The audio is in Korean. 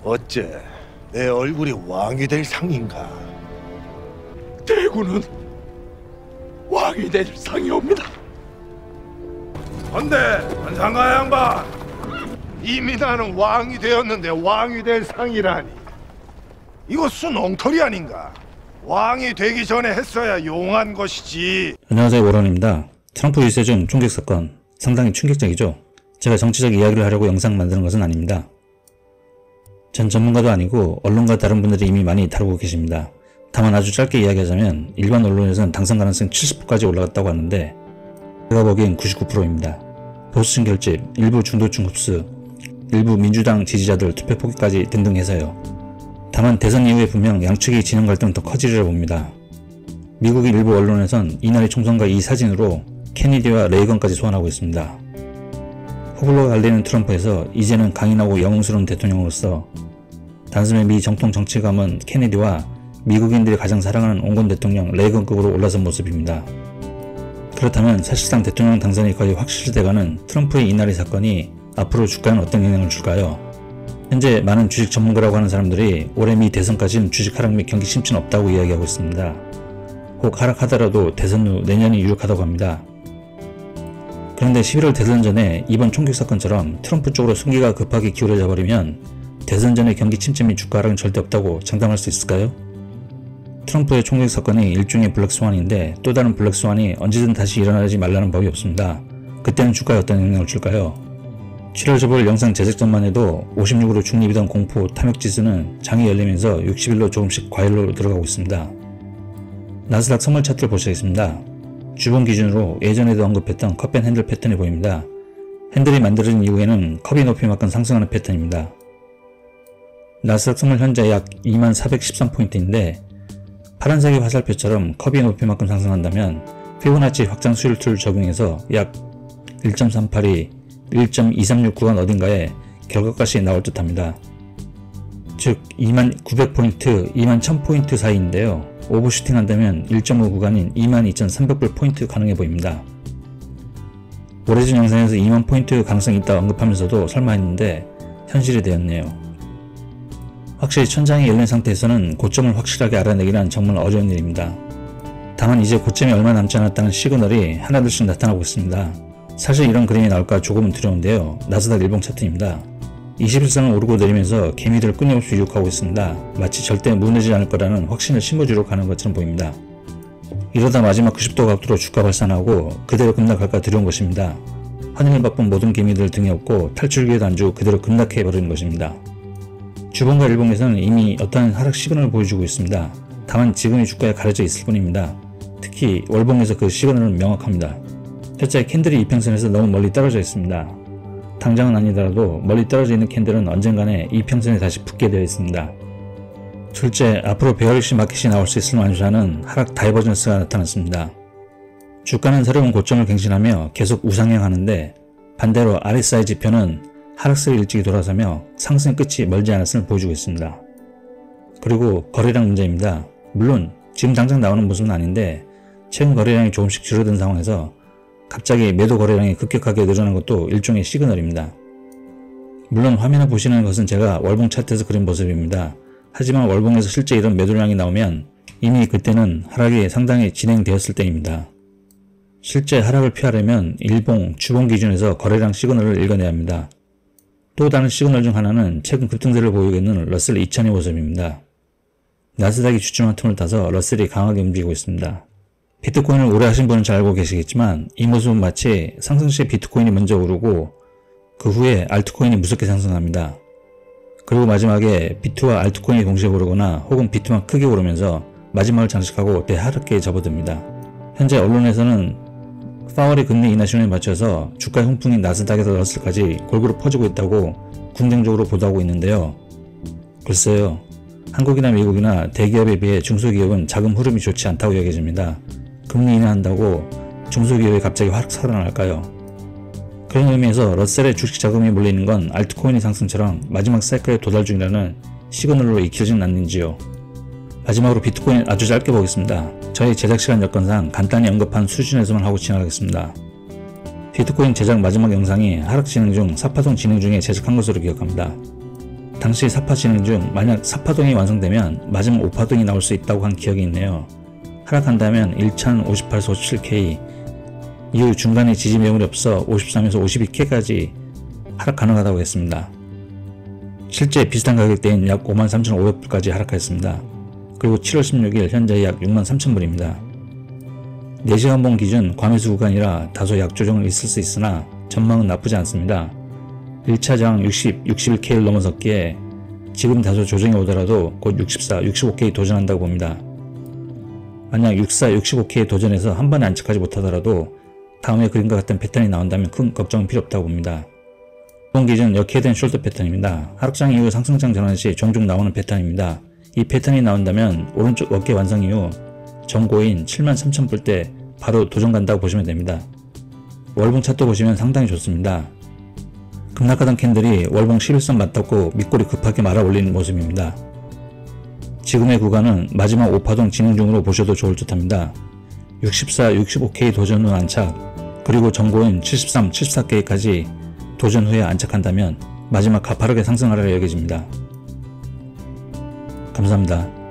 어째 내 얼굴이 왕이 될 상인가? 대구는 왕이 될 상이옵니다. 헌데 한상가 양반, 이미 나는 왕이 되었는데 왕이 될 상이라니, 이거 순 엉터리 아닌가? 왕이 되기 전에 했어야 용한 것이지. 안녕하세요, 워런입니다. 트럼프 유세 중 총격 사건 상당히 충격적이죠. 제가 정치적 이야기를 하려고 영상 만드는 것은 아닙니다. 전 전문가도 아니고 언론과 다른 분들이 이미 많이 다루고 계십니다. 다만 아주 짧게 이야기하자면 일반 언론에서는 당선 가능성 70%까지 올라갔다고 하는데 제가 보기엔 99%입니다. 보수층 결집, 일부 중도층 흡수, 일부 민주당 지지자들 투표 포기까지 등등 해서요. 다만 대선 이후에 분명 양측의 진영 갈등은 더 커지리라 봅니다. 미국인 일부 언론에선 이날의 총선과 이 사진으로 케네디와 레이건까지 소환하고 있습니다. 호불호가 갈리는 트럼프에서 이제는 강인하고 영웅스러운 대통령으로서 단숨에 미 정통 정치감은 케네디와 미국인들이 가장 사랑하는 온건 대통령 레이건급으로 올라선 모습입니다. 그렇다면 사실상 대통령 당선이 거의 확실시돼가는 트럼프의 이날의 사건이 앞으로 주가에는 어떤 영향을 줄까요? 현재 많은 주식 전문가라고 하는 사람들이 올해 미 대선까지는 주식 하락 및 경기 침체는 없다고 이야기하고 있습니다. 혹 하락하더라도 대선 후 내년이 유력하다고 합니다. 그런데 11월 대선 전에 이번 총격 사건처럼 트럼프 쪽으로 승기가 급하게 기울어져 버리면 대선 전에 경기 침체 및 주가 하락은 절대 없다고 장담할 수 있을까요? 트럼프의 총격 사건이 일종의 블랙스완인데 또 다른 블랙스완이 언제든 다시 일어나지 말라는 법이 없습니다. 그때는 주가에 어떤 영향을 줄까요? 7월 저볼 영상 제작 전만 해도 56으로 중립이던 공포 탐욕지수는 장이 열리면서 60일로 조금씩 과열로 들어가고 있습니다. 나스닥 선물 차트를 보시겠습니다. 주봉 기준으로 예전에도 언급했던 컵 앤 핸들 패턴이 보입니다. 핸들이 만들어진 이후에는 컵이 높이만큼 상승하는 패턴입니다. 나스닥 선물 현재 약 2413포인트인데 파란색의 화살표처럼 컵이 높이만큼 상승한다면 피보나치 확장 수율 툴 적용해서 약 1.382, 1.236 구간 어딘가에 결과값이 나올 듯 합니다. 즉 2900포인트, 21000포인트 사이인데요. 오버슈팅 한다면 1.5 구간인 22,300불 포인트 가능해 보입니다. 오래전 영상에서 2만 포인트 가능성이 있다 언급하면서도 설마 했는데 현실이 되었네요. 확실히 천장이 열린 상태에서는 고점을 확실하게 알아내기란 정말 어려운 일입니다. 다만 이제 고점이 얼마 남지 않았다는 시그널이 하나둘씩 나타나고 있습니다. 사실 이런 그림이 나올까 조금은 두려운데요. 나스닥 일봉 차트입니다. 21선을 오르고 내리면서 개미들을 끊임없이 유혹하고 있습니다. 마치 절대 무너지지 않을 거라는 확신을 심어주려 가는 것처럼 보입니다. 이러다 마지막 90도 각도로 주가 발산하고 그대로 급락할까 두려운 것입니다. 환영을 바쁜 모든 개미들 등에 업고 탈출기에도 안 주고 그대로 급락해버리는 것입니다. 주봉과 일봉에서는 이미 어떠한 하락 시그널을 보여주고 있습니다. 다만 지금의 주가에 가려져 있을 뿐입니다. 특히 월봉에서 그 시그널은 명확합니다. 첫째, 캔들이 이평선에서 너무 멀리 떨어져 있습니다. 당장은 아니더라도 멀리 떨어져 있는 캔들은 언젠간에 이평선에 다시 붙게 되어 있습니다. 둘째, 앞으로 베어리시 마켓이 나올 수 있을 만주라는 하락 다이버전스가 나타났습니다. 주가는 새로운 고점을 갱신하며 계속 우상향하는데 반대로 RSI 지표는 하락세를 일찍이 돌아서며 상승의 끝이 멀지 않았음을 보여주고 있습니다. 그리고 거래량 문제입니다. 물론 지금 당장 나오는 모습은 아닌데 최근 거래량이 조금씩 줄어든 상황에서 갑자기 매도 거래량이 급격하게 늘어난 것도 일종의 시그널입니다. 물론 화면에 보시는 것은 제가 월봉 차트에서 그린 모습입니다. 하지만 월봉에서 실제 이런 매도량이 나오면 이미 그때는 하락이 상당히 진행되었을 때입니다. 실제 하락을 피하려면 일봉, 주봉 기준에서 거래량 시그널을 읽어내야 합니다. 또 다른 시그널 중 하나는 최근 급등세를 보이고 있는 러셀 2000의 모습입니다. 나스닥이 주춤한 틈을 타서 러셀이 강하게 움직이고 있습니다. 비트코인을 오래 하신 분은 잘 알고 계시겠지만 이 모습은 마치 상승 시 비트코인이 먼저 오르고 그 후에 알트코인이 무섭게 상승합니다. 그리고 마지막에 비트와 알트코인이 동시에 오르거나 혹은 비트만 크게 오르면서 마지막을 장식하고 대하락기에 접어듭니다. 현재 언론에서는 파월의 금리 인하 신호에 맞춰서 주가 훈풍이 나스닥에서 러셀까지 골고루 퍼지고 있다고 긍정적으로 보도하고 있는데요. 글쎄요. 한국이나 미국이나 대기업에 비해 중소기업은 자금 흐름이 좋지 않다고 여겨집니다. 금리 인하한다고 중소기업이 갑자기 확 살아날까요? 그런 의미에서 러셀의 주식 자금이 몰리는 건 알트코인의 상승처럼 마지막 사이클에 도달 중이라는 시그널로 익혀지는 않는지요. 마지막으로 비트코인 아주 짧게 보겠습니다. 저희 제작시간 여건상 간단히 언급한 수준에서만 하고 지나가겠습니다. 비트코인 제작 마지막 영상이 하락 진행 중 사파동 진행 중에 제작한 것으로 기억합니다. 당시 4파 진행 중 만약 4파동이 완성되면 마지막 5파동이 나올 수 있다고 한 기억이 있네요. 하락한다면 1058에서 57K, 이후 중간에 지지 매물이 없어 53에서 52K까지 하락 가능하다고 했습니다. 실제 비슷한 가격대인 약 53,500불까지 하락하였습니다. 그리고 7월 16일 현재 약 63,000불입니다. 4시간봉 기준 과매수 구간이라 다소 약조정을 있을 수 있으나 전망은 나쁘지 않습니다. 1차 저항 61K를 넘어섰기에 지금 다소 조정이 오더라도 곧 64, 65K 도전한다고 봅니다. 만약 64, 65K 도전해서 한 번에 안착하지 못하더라도 다음에 그림과 같은 패턴이 나온다면 큰 걱정은 필요 없다고 봅니다. 이번 기준 역헤드앤 숄더 패턴입니다. 하락장 이후 상승장 전환 시 종종 나오는 패턴입니다. 이 패턴이 나온다면 오른쪽 어깨 완성 이후 전고인 73,000불 때 바로 도전 간다고 보시면 됩니다. 월봉 차트 보시면 상당히 좋습니다. 급락하던 캔들이 월봉 11선 맞닿고 밑골이 급하게 말아 올리는 모습입니다. 지금의 구간은 마지막 5파동 진행 중으로 보셔도 좋을 듯 합니다. 64, 65K 도전 후 안착, 그리고 전고인 73, 74K까지 도전 후에 안착한다면 마지막 가파르게 상승하리라 여겨집니다. 감사합니다.